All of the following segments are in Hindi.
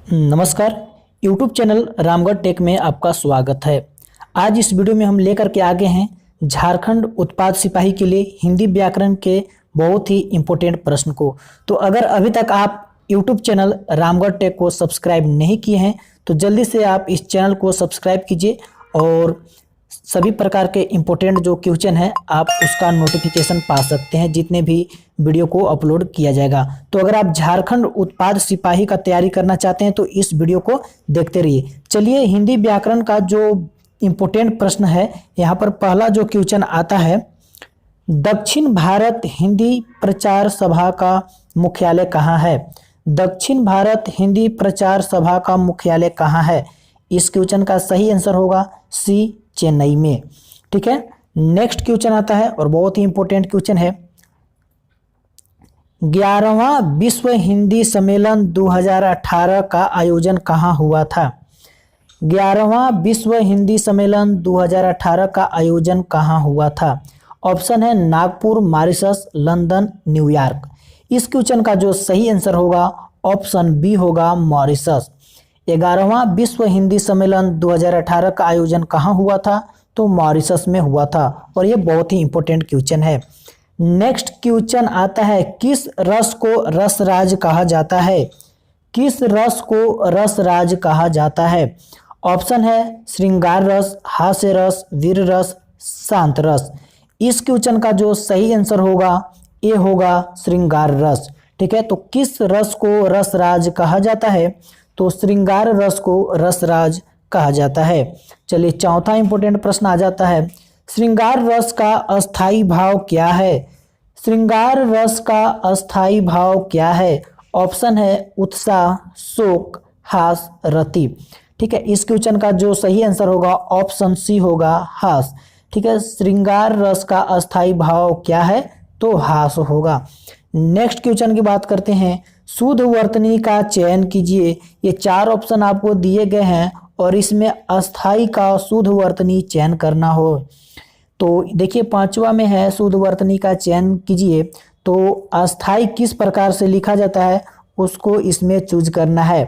नमस्कार। YouTube चैनल रामगढ़ टेक में आपका स्वागत है। आज इस वीडियो में हम लेकर के आगे हैं झारखंड उत्पाद सिपाही के लिए हिंदी व्याकरण के बहुत ही इम्पोर्टेंट प्रश्न को। तो अगर अभी तक आप YouTube चैनल रामगढ़ टेक को सब्सक्राइब नहीं किए हैं तो जल्दी से आप इस चैनल को सब्सक्राइब कीजिए और सभी प्रकार के इम्पोर्टेंट जो क्वेश्चन है आप उसका नोटिफिकेशन पा सकते हैं जितने भी वीडियो को अपलोड किया जाएगा। तो अगर आप झारखंड उत्पाद सिपाही का तैयारी करना चाहते हैं तो इस वीडियो को देखते रहिए। चलिए हिंदी व्याकरण का जो इम्पोर्टेंट प्रश्न है, यहाँ पर पहला जो क्वेश्चन आता है, दक्षिण भारत हिंदी प्रचार सभा का मुख्यालय कहाँ है? दक्षिण भारत हिंदी प्रचार सभा का मुख्यालय कहाँ है? इस क्वेश्चन का सही आंसर होगा सी, चेन्नई में। ठीक है, नेक्स्ट क्वेश्चन आता है और बहुत ही इंपॉर्टेंट क्वेश्चन है, 11वां विश्व हिंदी सम्मेलन 2018 का आयोजन कहाँ हुआ था? 11वां विश्व हिंदी सम्मेलन 2018 का आयोजन कहाँ हुआ था? ऑप्शन है नागपुर, मॉरिशस, लंदन, न्यूयॉर्क। इस क्वेश्चन का जो सही आंसर होगा ऑप्शन बी होगा मॉरिशस। 11वां विश्व हिंदी सम्मेलन 2018 का आयोजन कहाँ हुआ था? तो मॉरिशस में हुआ था और ये बहुत ही इंपॉर्टेंट क्वेश्चन है। नेक्स्ट क्वेश्चन आता है, किस रस को रसराज कहा जाता है? किस रस को रसराज कहा जाता है? ऑप्शन है श्रृंगार रस, हास्य रस, वीर रस, शांत रस। इस क्वेश्चन का जो सही आंसर होगा ये होगा श्रृंगार रस। ठीक है, तो किस रस को रसराज कहा जाता है? तो श्रृंगार रस को रसराज कहा जाता है। चलिए चौथा इंपॉर्टेंट प्रश्न आ जाता है, श्रृंगार रस का अस्थाई भाव क्या है? श्रृंगार रस का अस्थाई भाव क्या है? ऑप्शन है उत्साह, शोक, हास, रति। ठीक है, इस क्वेश्चन का जो सही आंसर होगा ऑप्शन सी होगा हास। ठीक है, श्रृंगार रस का अस्थाई भाव क्या है? तो हास होगा। नेक्स्ट क्वेश्चन की बात करते हैं, शुद्ध वर्तनी का चयन कीजिए। ये 4 ऑप्शन आपको दिए गए हैं और इसमें अस्थाई का शुद्ध वर्तनी चयन करना हो तो देखिए 5वां में है शुद्ध वर्तनी का चयन कीजिए। तो अस्थाई किस प्रकार से लिखा जाता है उसको इसमें चूज करना है।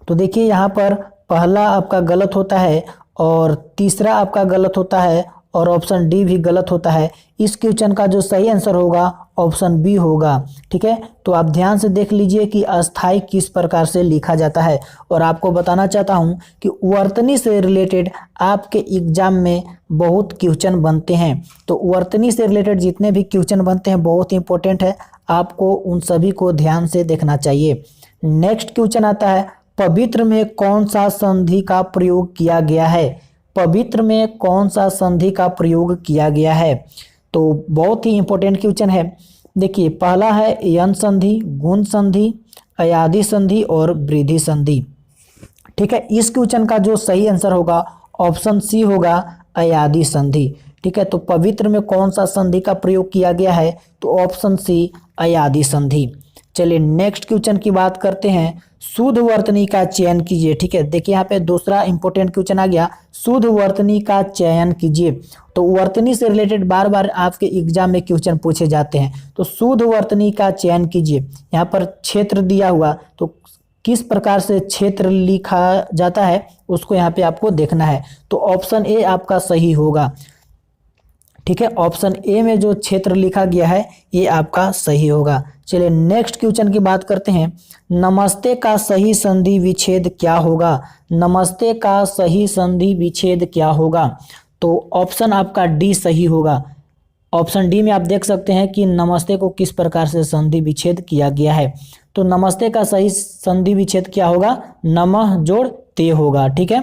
तो देखिए यहाँ पर पहला आपका गलत होता है और तीसरा आपका गलत होता है और ऑप्शन डी भी गलत होता है। इस क्वेश्चन का जो सही आंसर होगा ऑप्शन बी होगा। ठीक है, तो आप ध्यान से देख लीजिए कि अस्थाई किस प्रकार से लिखा जाता है। और आपको बताना चाहता हूं कि वर्तनी से रिलेटेड आपके एग्जाम में बहुत क्वेश्चन बनते हैं। तो वर्तनी से रिलेटेड जितने भी क्वेश्चन बनते हैं बहुत इंपॉर्टेंट है, आपको उन सभी को ध्यान से देखना चाहिए। नेक्स्ट क्वेश्चन आता है, पवित्र में कौन सा संधि का प्रयोग किया गया है? पवित्र में कौन सा संधि का प्रयोग किया गया है? तो बहुत ही इंपॉर्टेंट क्वेश्चन है। देखिए पहला है यन संधि, गुण संधि, अयादि संधि और वृद्धि संधि। ठीक है, इस क्वेश्चन का जो सही आंसर होगा ऑप्शन सी होगा अयादि संधि। ठीक है, तो पवित्र में कौन सा संधि का प्रयोग किया गया है? तो ऑप्शन सी अयादि संधि। चलिए नेक्स्ट क्वेश्चन की बात करते हैं, शुद्ध वर्तनी का चयन कीजिए। ठीक है, देखिए यहाँ पे दूसरा इंपॉर्टेंट क्वेश्चन आ गया, शुद्ध वर्तनी का चयन कीजिए। तो वर्तनी से रिलेटेड बार बार आपके एग्जाम में क्वेश्चन पूछे जाते हैं। तो शुद्ध वर्तनी का चयन कीजिए। यहाँ पर क्षेत्र दिया हुआ, तो किस प्रकार से क्षेत्र लिखा जाता है उसको यहाँ पे आपको देखना है। तो ऑप्शन ए आपका सही होगा। ठीक है, ऑप्शन ए में जो क्षेत्र लिखा गया है ये आपका सही होगा। चलिए नेक्स्ट क्वेश्चन की बात करते हैं, नमस्ते का सही संधि विच्छेद क्या होगा? नमस्ते का सही संधि विच्छेद क्या होगा? तो ऑप्शन आपका डी सही होगा। ऑप्शन डी में आप देख सकते हैं कि नमस्ते को किस प्रकार से संधि विच्छेद किया गया है। तो नमस्ते का सही संधि विच्छेद क्या होगा? नमः जोड़ ते होगा। ठीक है,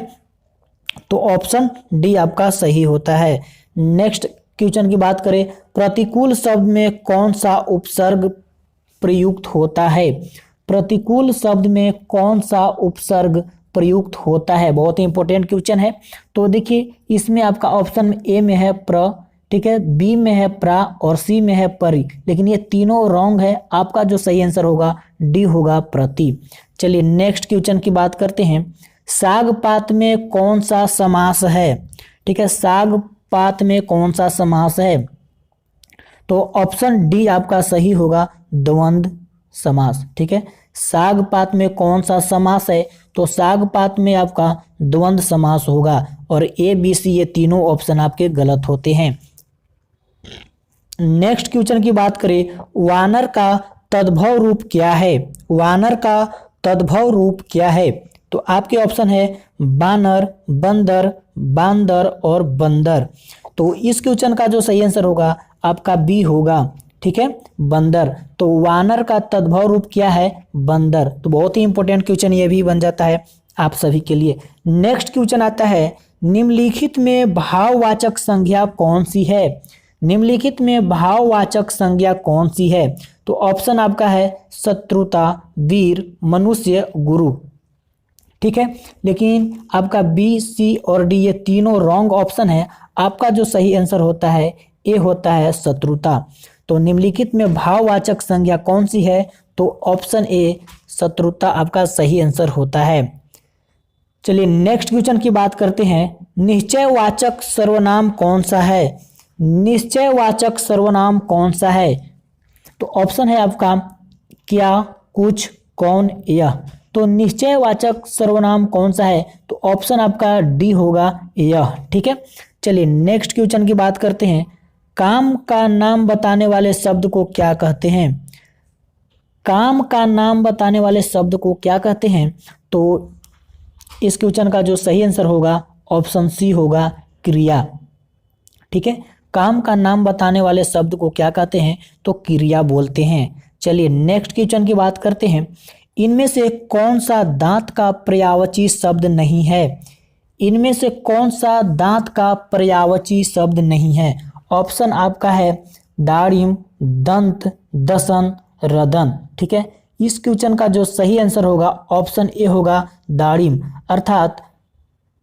तो ऑप्शन डी आपका सही होता है। नेक्स्ट क्वेश्चन की बात करें, प्रतिकूल शब्द में कौन सा उपसर्ग प्रयुक्त होता है? प्रतिकूल शब्द में कौन सा उपसर्ग प्रयुक्त होता है? बहुत ही इंपॉर्टेंट क्वेश्चन है। तो देखिए इसमें आपका ऑप्शन ए में है प्र, ठीक है, बी में है प्रा और सी में है परि, लेकिन ये तीनों रॉन्ग है। आपका जो सही आंसर होगा डी होगा प्रति। चलिए नेक्स्ट क्वेश्चन की बात करते हैं, साग पात में कौन सा समास है? ठीक है, साग पात में कौन सा समास है? तो ऑप्शन डी आपका सही होगा द्वंद्व समास। ठीक है, सागपात में कौन सा समास है? तो सागपात में आपका द्वंद्व समास होगा और ए बी सी ये तीनों ऑप्शन आपके गलत होते हैं। नेक्स्ट क्वेश्चन की बात करें, वानर का तद्भव रूप क्या है? वानर का तद्भव रूप क्या है? तो आपके ऑप्शन है बानर, बंदर, बांदर और बंदर। तो इस क्वेश्चन का जो सही आंसर होगा आपका बी होगा, ठीक है, बंदर। तो वानर का तद्भव रूप क्या है? बंदर। तो बहुत ही इंपॉर्टेंट क्वेश्चन ये भी बन जाता है आप सभी के लिए। नेक्स्ट क्वेश्चन आता है, निम्नलिखित में भाववाचक संज्ञा कौन सी है? निम्नलिखित में भाववाचक संज्ञा कौन सी है? तो ऑप्शन आपका है शत्रुता, वीर, मनुष्य, गुरु, ठीक है। लेकिन आपका बी, सी और डी ये तीनों रॉन्ग ऑप्शन है। आपका जो सही आंसर होता है ए होता है शत्रुता। तो निम्नलिखित में भाववाचक संज्ञा कौन सी है? तो ऑप्शन ए शत्रुता आपका सही आंसर होता है। चलिए नेक्स्ट क्वेश्चन की बात करते हैं, निश्चयवाचक सर्वनाम कौन सा है? निश्चयवाचक सर्वनाम कौन सा है? तो ऑप्शन है आपका क्या, कुछ, कौन, यह। तो निश्चयवाचक सर्वनाम कौन सा है? तो ऑप्शन आपका डी होगा, यह, ठीक है। चलिए नेक्स्ट क्वेश्चन की बात करते हैं, काम का नाम बताने वाले शब्द को क्या कहते हैं? काम का नाम बताने वाले शब्द को क्या कहते हैं? तो इस क्वेश्चन का जो सही आंसर होगा ऑप्शन सी होगा, क्रिया, ठीक है। काम का नाम बताने वाले शब्द को क्या कहते हैं? तो क्रिया बोलते हैं। चलिए नेक्स्ट क्वेश्चन की बात करते हैं, इनमें से कौन सा दांत का पर्यायवाची शब्द नहीं है? इनमें से कौन सा दांत का पर्यायवाची शब्द नहीं है? ऑप्शन आपका है दाढ़िम, दंत, दसन, रदन, ठीक है। इस क्वेश्चन का जो सही आंसर होगा ऑप्शन ए होगा दाढ़िम, अर्थात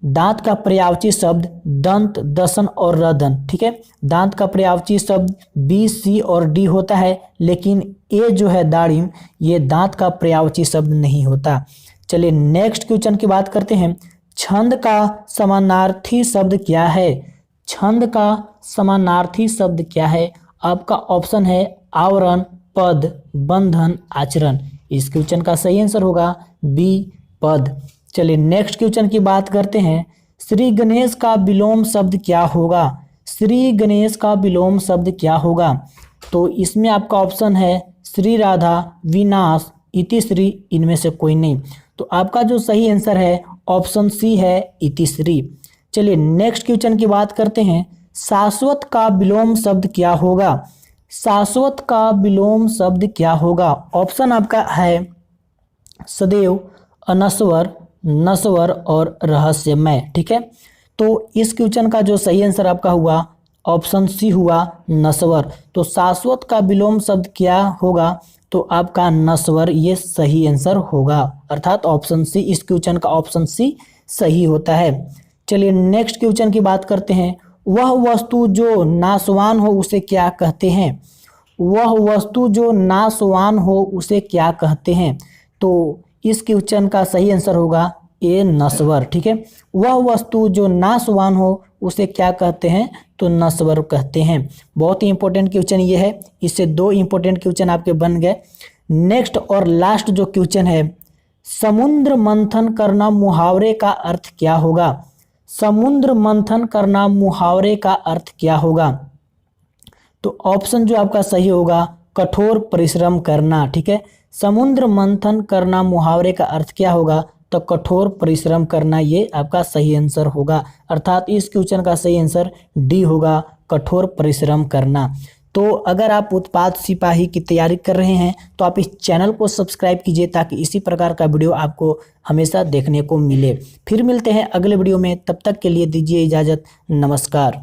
दांत का पर्यायवाची शब्द दंत, दसन और रदन, ठीक है। दांत का पर्यायवाची शब्द बी, सी और डी होता है, लेकिन ए जो है दाढ़िम ये दांत का पर्यायवाची शब्द नहीं होता। चलिए नेक्स्ट क्वेश्चन की बात करते हैं, छंद का समानार्थी शब्द क्या है? छंद का समानार्थी शब्द क्या है? आपका ऑप्शन है आवरण, पद, बंधन, आचरण। इस क्वेश्चन का सही आंसर होगा बी, पद। चलिए नेक्स्ट क्वेश्चन की बात करते हैं, श्री गणेश का विलोम शब्द क्या होगा? श्री गणेश का विलोम शब्द क्या होगा? तो इसमें आपका ऑप्शन है श्री राधा, विनाश, इतिश्री, इनमें से कोई नहीं। तो आपका जो सही आंसर है ऑप्शन सी है इतिश्री। चलिए नेक्स्ट क्वेश्चन की बात करते हैं, शाश्वत का विलोम शब्द क्या होगा? शाश्वत का विलोम शब्द क्या होगा? ऑप्शन आपका है सदैव, अनश्वर, नश्वर और रहस्यमय, ठीक है। तो इस क्वेश्चन का जो सही आंसर आपका हुआ ऑप्शन सी हुआ नश्वर। तो शाश्वत का विलोम शब्द क्या होगा? तो आपका नश्वर ये सही आंसर होगा, अर्थात ऑप्शन सी, इस क्वेश्चन का ऑप्शन सी सही होता है। चलिए नेक्स्ट क्वेश्चन की बात करते हैं, वह वस्तु जो नाशवान हो उसे क्या कहते हैं? वह वस्तु जो नाशवान हो उसे क्या कहते हैं? तो इस क्वेश्चन का सही आंसर होगा ए, नश्वर, ठीक है। वह वस्तु जो नाशवान हो उसे क्या कहते हैं? तो नश्वर कहते हैं। बहुत ही इंपॉर्टेंट क्वेश्चन ये है, इससे दो इंपॉर्टेंट क्वेश्चन आपके बन गए। नेक्स्ट और लास्ट जो क्वेश्चन है, समुद्र मंथन करना मुहावरे का अर्थ क्या होगा? समुद्र मंथन करना मुहावरे का अर्थ क्या होगा? तो ऑप्शन जो आपका सही होगा कठोर परिश्रम करना, ठीक है। समुद्र मंथन करना मुहावरे का अर्थ क्या होगा? तो कठोर परिश्रम करना ये आपका सही आंसर होगा, अर्थात इस क्वेश्चन का सही आंसर डी होगा, कठोर परिश्रम करना। तो अगर आप उत्पाद सिपाही की तैयारी कर रहे हैं तो आप इस चैनल को सब्सक्राइब कीजिए ताकि इसी प्रकार का वीडियो आपको हमेशा देखने को मिले। फिर मिलते हैं अगले वीडियो में, तब तक के लिए दीजिए इजाज़त, नमस्कार।